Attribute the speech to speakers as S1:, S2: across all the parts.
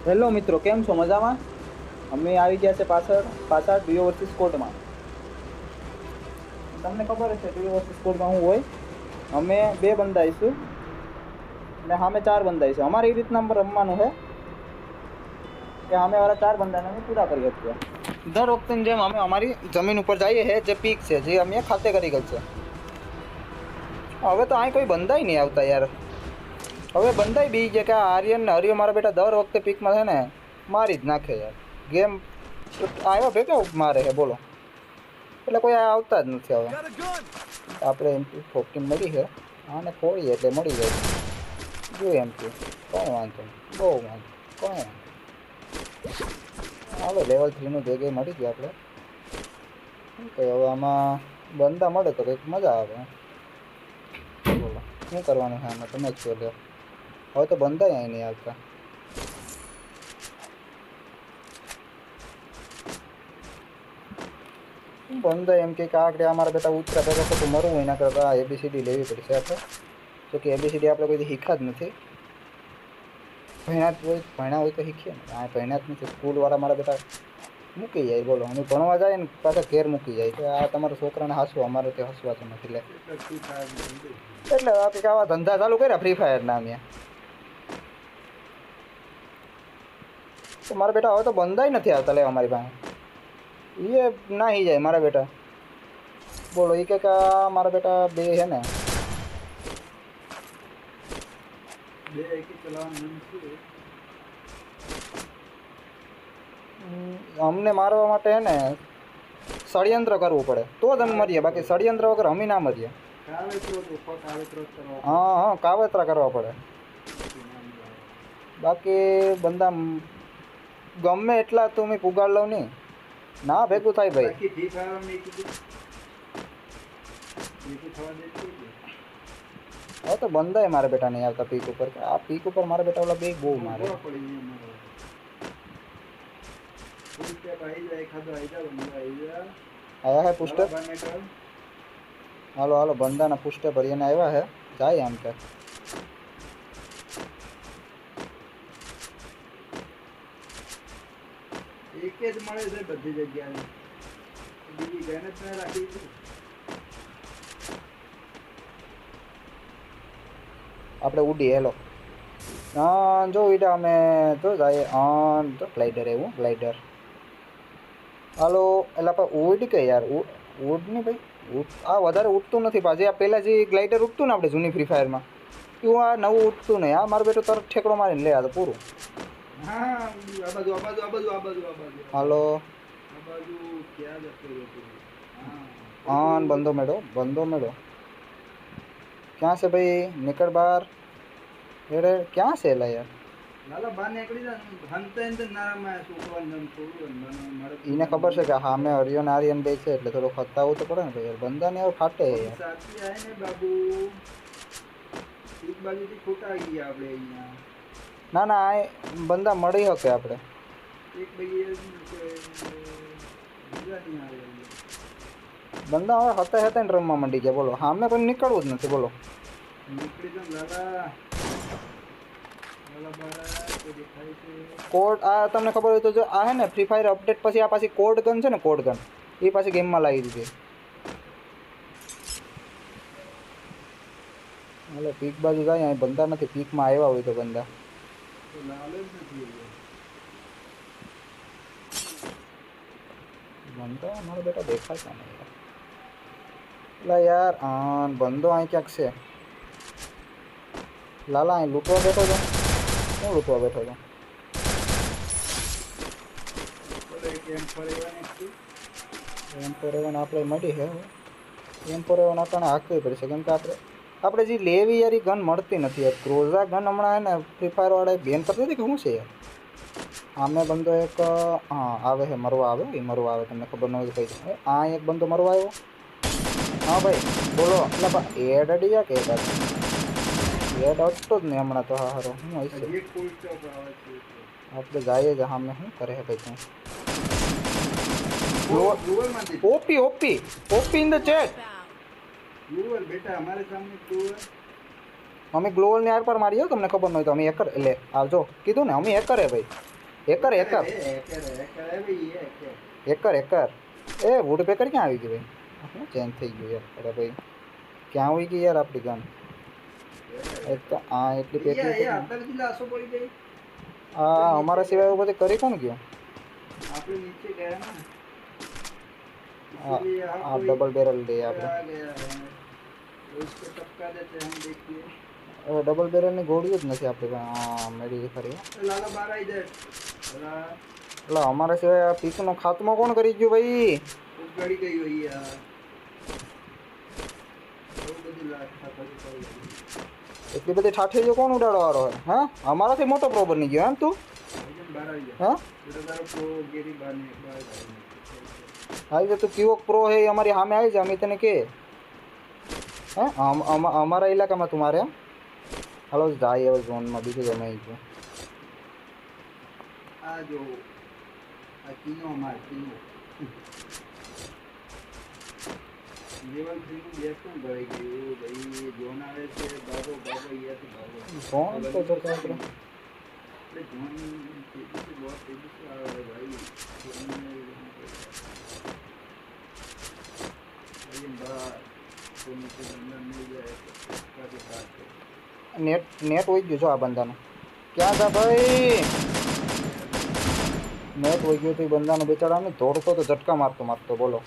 S1: Hello મિત્રો, કેમ છો? મજામાં? અમે આવી ગયા છે પાછા ડ્યુઓ વર્સિસ સ્કોડમાં. તમને ખબર હશે ડ્યુઓ વર્સિસ સ્કોડમાં શું હોય. અમે 2 બંદા આવીશું ને સામે 4 બંદા આવીશું. અમારે એ રીતના રમવાનું છે કે અમે વાળા 4 બંદાને અમે પૂરા કરી શકીએ. દર વખતની જેમ અમે અમારી જમીન ઉપર જઈએ છે, જે પીક છે, જે અમે ખાતે કરી ગઈ છે. હવે તો અહીં કોઈ બંદાય નહીં આવતા યાર. હવે બંધાઈ બી ગયા કે આ આર્યન ને હરિયો મારા બેટા દર વખતે પીકમાં છે ને મારી જ નાખે યાર. ગેમ આવ્યા ભેગા મારે છે બોલો, એટલે કોઈ આવતા જ નથી. હવે આપણે MP14 મળી છે, આને ખોળીએ એટલે મળી જાય. જોઈએ MP કોઈ વાંધો નહીં, બહુ વાંધો કોઈ વાંધો. હાલો લેવલ 3નું ભેગે મળી ગયું આપણે. ઓકે, હવે આમાં બંદા મળે તો કંઈક મજા આવે. બોલો શું કરવાનું છે આમાં, તમે જ કહો લો. હવે તો બંધાય અહીં નહીં આવતા. બંધાય એમ કે આગળ અમારા બેટા ઉતરા ભેગા તો મરવું હોય, એના કરતાં ABCD લેવી પડશે આપણે. જો કે ABCD આપણે કોઈ શીખ્યા જ નથી. ભણ્યા હોય તો શીખીએ ને. આ ભણ્યા જ નથી. સ્કૂલવાળા મારા બેટા મૂકી જાય. બોલો અમે ભણવા જાય ને પાછા ઘેર મૂકી જાય કે આ તમારા છોકરાને હસવું, અમારે તે હસવાતું નથી. એટલે કંઈક આવા ધંધા ચાલુ કર્યા ફ્રી ફાયરના અમે. તો મારા બેટા હવે તો બંધાઈ નથી આવતા લે અમારી પાસે. એ નાહી જાય મારા બેટા. બોલો એ કે મારા બેટા 2 છે ને અમને મારવા માટે હે ને ષડયંત્ર કરવું પડે તો જ અમે મરીએ, બાકી ષડયંત્ર વગર અમે ના મરીએ. હા, કાવતરા કરવા પડે. બાકી બંદા ગમે એટલા તો મેં પુગાડ લઉં નહીં ના ભેગું થાય ભાઈ. હવે તો બંધાય મારા બેટા નહીં આવતા પીક ઉપર. આ પીક ઉપર મારા બેટા ઓલા 2 બહુ મારે. આયા હે પુષ્ટે. હાલો હાલો બંદાના પુષ્ટે ભરીને આવ્યા હે. જાય આમ કે
S2: એક જ મળે છે બધી જગ્યાએ. બીજી મહેનત ના રાખી છે.
S1: આપણે ઉડી હેલો. હા જો ઈડા અમે તો જાય તો ગ્લાઇડર એવું ગ્લાઇડર. હાલો એટલે આપણે ઉડ કે યાર ઉડ નહીં ભાઈ. આ વધારે ઉડતું નથી પાછી. આ પહેલાં જે ગ્લાઇડર ઉડતું ને આપણે જૂની ફ્રી ફાયરમાં એવું આ નવું ઉડતું નહીં. આ મારું બેટું તરત ઠેકડો મારીને લે આ તો પૂરું. હાલો હા બંધો મેળો ક્યાં છે ભાઈ? નીકળ બહાર. એડે ક્યાં છે એલા યાર? એને ખબર છે કે હા મેં હરિયન આર્યન 2 છે એટલે થોડો ખતાવું તો પડે ને ભાઈ યાર. બંધાને હવે ફાટે યાર. ના ના આ બંદા મળી શકે આપણે. બંદા હવે હતા ને રમવા માંડી ગયા. બોલો હા મેં કોઈ નીકળવું જ નથી. બોલો કોડ આ તમને ખબર હોય તો જો આ હે ને ફ્રી ફાયર અપડેટ પછી આ પાછી કોડ ગન છે ને, કોડ ગન એ પાછી ગેમમાં લાવી દીધી. હાલો પીક બાજુ જાય. અહીં બંદા નથી. પીકમાં આવ્યા હોય તો બંદા બંદા મારો બેટા દેખાતા નહીં એટલે યાર. બંદો અહીં ક્યાંક છે. લાલા અહીં લૂંટવા બેઠો છે. શું લૂંટવા બેઠો છે? M4A1 આપણે મળી છે. M4A1 આપણને હાંકવી પડશે કેમ કે આપણે જે લેવી યાર એ ગન મળતી નથી યાર. ક્રોઝા ગન હમણાં હે ને ફ્રી ફાયરવાળાએ બેન કરતી હતી કે શું છે યાર. આમે બંદો એક હા આવે છે મરવા આવે. એ મરવા આવે તમને ખબર ન હોય તો કઈ. આ એક બંદો મરવા આવ્યો. હા ભાઈ બોલો. એટલે એડ અડી કે એડ અડતો જ નહીં હમણાં તો. હા હારો શું હોય છે આપણે જઈએ જ. હા મેં શું કરે છે ભાઈ? તું ઓપી ઇન ધ ચેટ.
S2: બેટા हमारे सामने
S1: અમે ગ્લોવલની આર પર મારી હો, તમને ખબર ન હોય તો અમે એકર એટલે આવજો કીધું ને અમે એકર હે ભાઈ, એકર એકર એકર એકર એ વુડ પેકર ક્યાં આવી ગઈ ભાઈ? આપણે ચેન્જ થઈ ગયું યાર. અરે ભાઈ ક્યાં આવી ગઈ યાર આપણી ગન? એક તો આ એટલી પેકલી હા અમારા સિવાય એવું બધું કરી કોણ ગયો?
S2: આપણે નીચે ગયા ને
S1: આ ડબલ બેરલ દે આપણે.
S2: उसको टपका देते हम देखिए
S1: હવે ડબલ બેરલની ગોળીઓ જ નથી આપણી પાસે. હા મેળી ખરી.
S2: लाला बारा इधर लाला
S1: એટલે અમારા સિવાય આ પીકનો ખાત્મો કોણ કરી ગયું ભાઈ?
S2: उस गाड़ी गई हुई है वो बड़ी लाख था
S1: એટલી બધી ઠાઠી કોણ ઉડાડવાવાળો હોય? હા અમારાથી મોટો પ્રો બની ગયો એમ તું?
S2: एकदम बारा ही है
S1: હા
S2: तेरा दारो को गेरी बाने बार
S1: આવી જાય તું કિવોક પ્રો હે એ અમારી સામે આવી જાય અમે તને કે હે અમારા ઇલાકામાં તું મારે એમ? હાલો જાય હવે ઝોનમાં બીજું જમાઈ ગયું.
S2: आ जो आ तीनों हमारे तीनों लेवल 3 में गैस कौन भरेगी वो भाई जोन आवे से बाबो बाबो ये तो बाबो
S1: ફોન તો જતો આપણે
S2: अरे जोन तेजी से बहुत तेजी से आ रहा है भाई लेकिन बड़ा सोने के अंदर मिल जाए तो इसका के साथ
S1: નેટ હોઈ ગયું છો આ બંદાનું. ક્યાં હતા ભાઈ? નેટ હોઈ ગયું હતું એ બંદાનું બેચારાને દોડતો તો ઝટકા મારતો મારતો બોલો.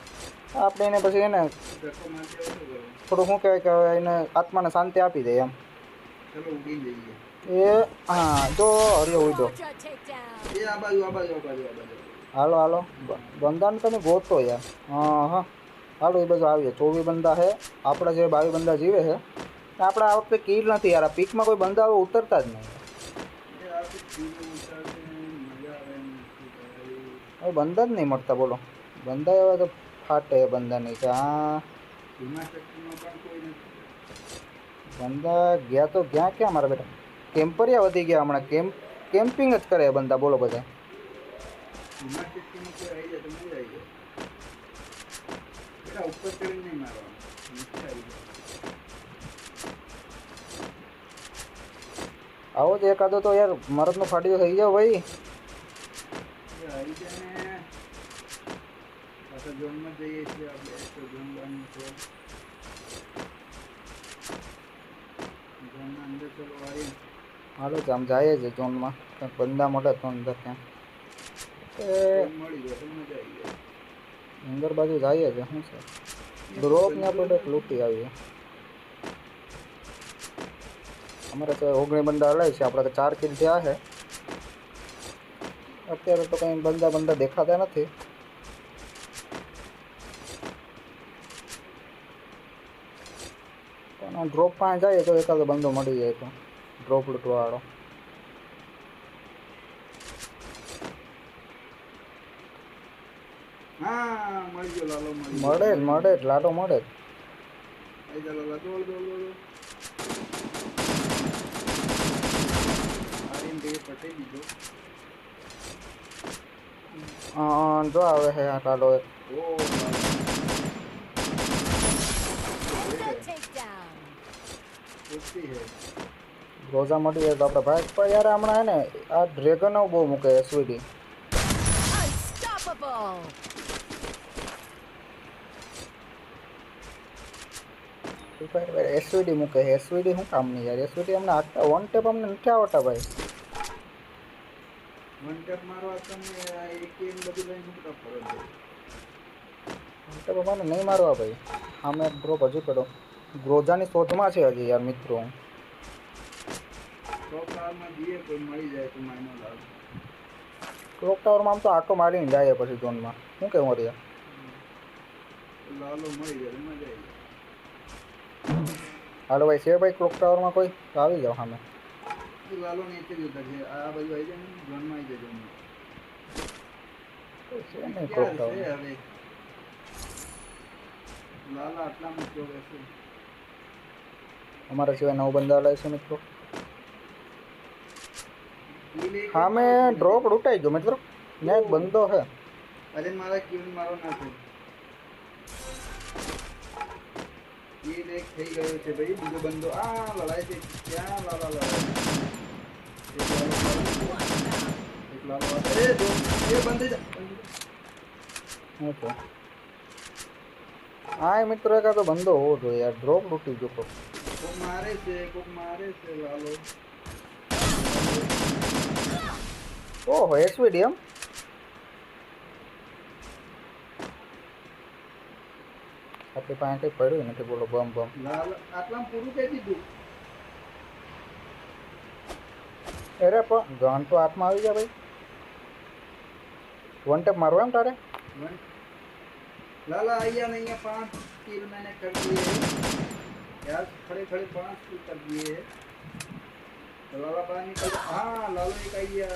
S1: આપણે એને પછી એને
S2: धक्को मार के तो करो
S1: થોડું શું કહેવાય કે હવે એને આત્માને શાંતિ આપી દે એમ.
S2: चलो उड़ी जाइए
S1: એ હા જો હરિયો ઉડ્યો.
S3: Quadra takedown.
S2: ये आबाजू आबाजू आबाजू आबाजू
S1: હાલો હાલો બંદાને તમે ગોતો યાર. હા હા હાલો એ બધું આવીએ. 24 બંદા છે આપણા જે 22 બંદા જીવે છે. આપણે આ વખતે કિલ નથી યાર. આ પીકમાં કોઈ બંદા હવે ઉતરતા જ નહીં.
S2: ये आप चीज़ें उतारते हैं मजा आ रहा है
S1: હવે બંદા જ નહીં મળતા બોલો. બંદા એવા તો ફાટે બંદા નહીં કે હા
S2: धीमा शक्ति में पण कोई नहीं
S1: બંદા ગયા તો ગયા ક્યાં મારા બેટા? કેમ્પરિયા વધી ગયા હમણાં. કેમ્પિંગ જ કરે બંદા બોલો બધા.
S2: धीमा शक्ति में कोई आई जाए तो मजा आई जाए बेटा ऊपर चढ़ नहीं मारो नीचे आई जाए
S1: આવો જ એકાદો તો યાર મરદનો ફાટ્યો થઈ જાવ ભાઈ.
S2: ये आई जाए ने पासा जोन में जाइए इसलिए आप तो जोन बन तो जोन में अंदर चलो आए
S1: હાલો તો આમ જાય છે ઝોનમાં. કંઈક બંદા મળે તો અંદર ક્યાં એ
S2: जोन मળી गया तो मजा आई गया
S1: અંદર બાજુ જાય છે શું છે? ડ્રોપને આપણે એક લૂંટી આવીએ. અમારે તો 19 બંદા હલાય છે. આપણા તો 4 કિલ થયા છે અત્યારે તો કંઈ બંદા દેખાતા નથી. પણ ડ્રોપ પાસે જાય તો એકાદો બંદો મળી જાય તો ડ્રોપ લૂંટવાવાળો.
S2: हाँ मળી ગયો લાલો મળી
S1: મળે જ લાટો મળે જ.
S2: आई जा लाला दौड़ दौड़ दौड़ आर्यन दे पटे दीजो
S1: જો આવે છે આ લાડો એક.
S2: ओ
S3: Quadra takedown.
S2: कुश्ती है
S1: રોજા મળી જાય તો આપણે ભાઈ પણ યાર હમણાં હે ને આ ડ્રેગનો બહુ મૂકે એસવીડી.
S3: Unstoppable.
S1: એસવીડી મૂકે છે. એસવીડી શું કામ નહીં યાર? એસવીડી અમને વન ટેપ અમને નથી આવડતા ભાઈ.
S2: वन टैप मारवा તમે એક એમ બધું લઈને શું કરો છો
S1: વન ટેપ અમારે નહીં મારવા ભાઈ. આમે ડ્રોપ હજુ પડો. ગ્રોજાની શોધમાં છે હજી યાર મિત્રો.
S2: તો કારમાં દીએ કોઈ મળી જાય તો માયનો લાવ
S1: ક્લોક ટાવરમાં આમ તો આટો મારીને જાય પછી ઝોનમાં. શું કહેવું યાર?
S2: લાલો મળી જાય તો મજા આવી
S1: હાલો ભાઈ છે ભાઈ ક્લોક ટાવરમાં કોઈ તો આવી જાઓ સામે.
S2: જાય લાલો નીચે જતા છે આ બાજુ આવી જાય ને ઝોનમાં આવી જાય ઝોનમાં
S1: કોઈ છે નહીં ક્લોક
S2: ક્યાં
S1: ટાવર.
S2: છે હવે લાલા આટલા મૂક્યો બેસે
S1: અમારા સિવાય 9 બંદા લાવે છે મિત્રો. સામે ડ્રોપ લૂંટાઈ ગયો મિત્રો. ને એક બંદો છે.
S2: અરે મારા ક્યુન મારો ના છે કિલ એક થઈ ગયો છે ભાઈ. બીજો બંદો આ લડાઈ છે ક્યાં લાલા લડાઈ. એક લાલો એ દો એ બંદે
S1: ओके हाँ मित्रों का तो बंदो हो जो यार ड्रॉप लूटी जो को
S2: કોક મારે છે લાલો.
S1: ओहो एसवीडीएम अपने पास कई पड़્યું નથી બોલો બમ બમ
S2: લાલ આટલામાં પૂરું કહી દીધું.
S1: अरे पण गन तो हाथ में આવી जा भाई वन टेप मारो एम तारे
S2: लाला आइया नहीं है. 5 किल मैंने कर दिए यार. खड़े खड़े 5 किल कर दिए. तो लाला बाहर निकल. हाँ लालो एक आइया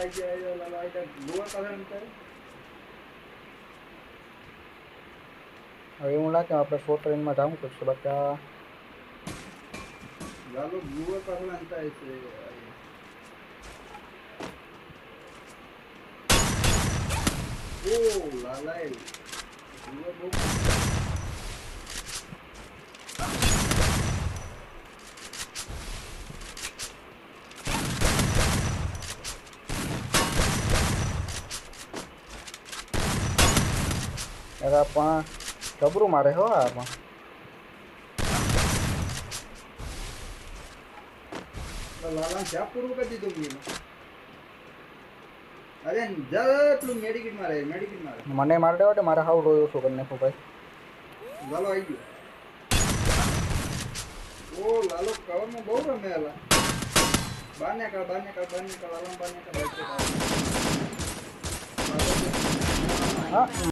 S2: लाला आइया गोवा का है अंतर.
S1: હવે હું લાગે આપણે શોર્ટ ટ્રેન માં જાવું પડશે બાકી
S2: लालो गोवा का है अंतर ऐसे. ओ लाला है गोवा बहुत.
S1: અરે પણ જબરું મારે હો આમાં
S2: तो लाला क्या पूर्व कर दी तुम ये. अरे जरूर मेडिकेट मारे.
S1: મને માર દેવા દે મારે હાવ રોયો છો કરી નાખો ભાઈ
S2: लालो आई गयो. ओ लालो कवर में बहुत रमे वाला. बाने का लाला बाने का बैठ के
S1: હા